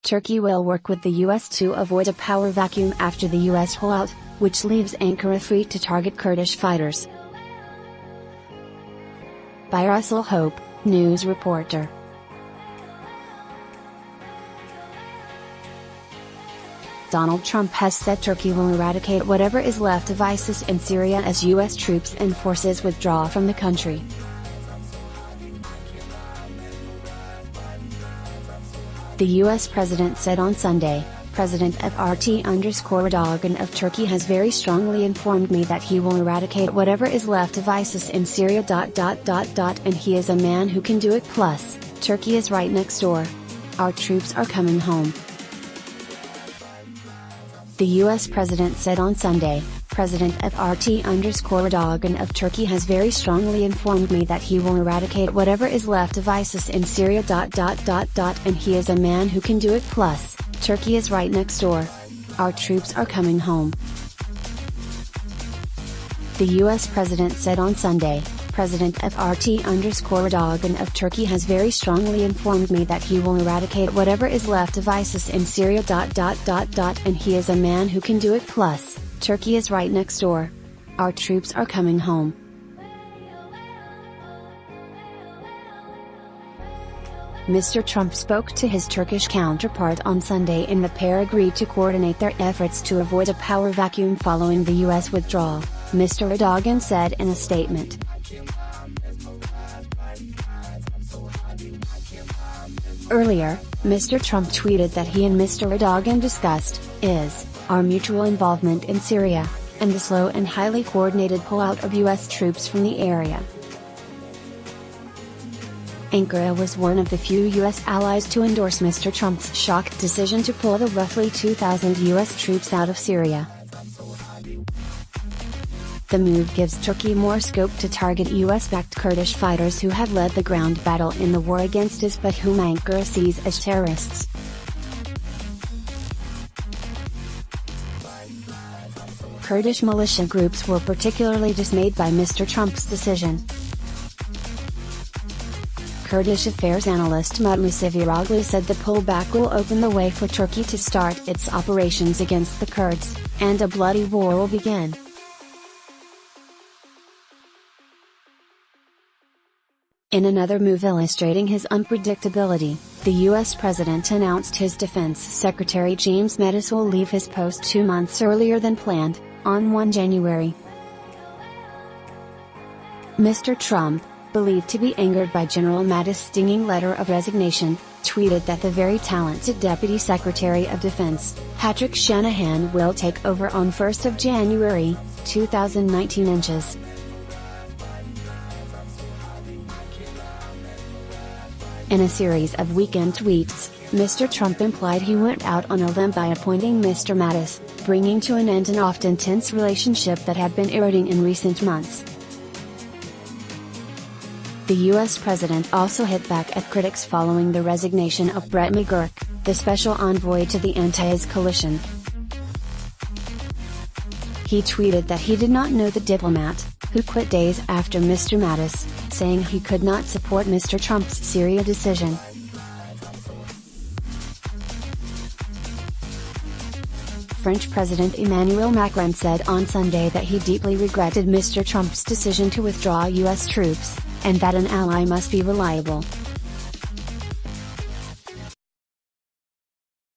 Turkey will work with the US to avoid a power vacuum after the US pullout, which leaves Ankara free to target Kurdish fighters. By Russell Hope, news reporter. Donald Trump has said Turkey will eradicate whatever is left of ISIS in Syria as US troops and forces withdraw from the country. The US president said on Sunday, President Erdogan of Turkey has very strongly informed me that he will eradicate whatever is left of ISIS in Syria. And he is a man who can do it. Plus, Turkey is right next door. Our troops are coming home. The US president said on Sunday, President Erdogan of Turkey has very strongly informed me that he will eradicate whatever is left of ISIS in Syria. And he is a man who can do it. Plus, Turkey is right next door. Our troops are coming home. The US president said on Sunday, President Erdogan of Turkey has very strongly informed me that he will eradicate whatever is left of ISIS in Syria. And he is a man who can do it. Plus, Turkey is right next door. Our troops are coming home. Mr. Trump spoke to his Turkish counterpart on Sunday and the pair agreed to coordinate their efforts to avoid a power vacuum following the US withdrawal, Mr. Erdogan said in a statement. Earlier, Mr. Trump tweeted that he and Mr. Erdogan discussed our mutual involvement in Syria, and the slow and highly coordinated pullout of US troops from the area. Ankara was one of the few US allies to endorse Mr. Trump's shock decision to pull the roughly 2,000 US troops out of Syria. The move gives Turkey more scope to target US-backed Kurdish fighters who have led the ground battle in the war against ISIS but whom Ankara sees as terrorists. Kurdish militia groups were particularly dismayed by Mr. Trump's decision. Kurdish affairs analyst Mutlu said the pullback will open the way for Turkey to start its operations against the Kurds, and a bloody war will begin. In another move illustrating his unpredictability, the US president announced his Defense Secretary James Mattis will leave his post 2 months earlier than planned, on 1 January. Mr. Trump, believed to be angered by General Mattis' stinging letter of resignation, tweeted that the very talented Deputy Secretary of Defense, Patrick Shanahan, will take over on 1st of January, 2019. In a series of weekend tweets, Mr. Trump implied he went out on a limb by appointing Mr. Mattis, bringing to an end an often tense relationship that had been eroding in recent months. The US president also hit back at critics following the resignation of Brett McGurk, the special envoy to the anti-IS coalition. He tweeted that he did not know the diplomat, who quit days after Mr. Mattis, saying he could not support Mr. Trump's Syria decision. French President Emmanuel Macron said on Sunday that he deeply regretted Mr. Trump's decision to withdraw US troops, and that an ally must be reliable.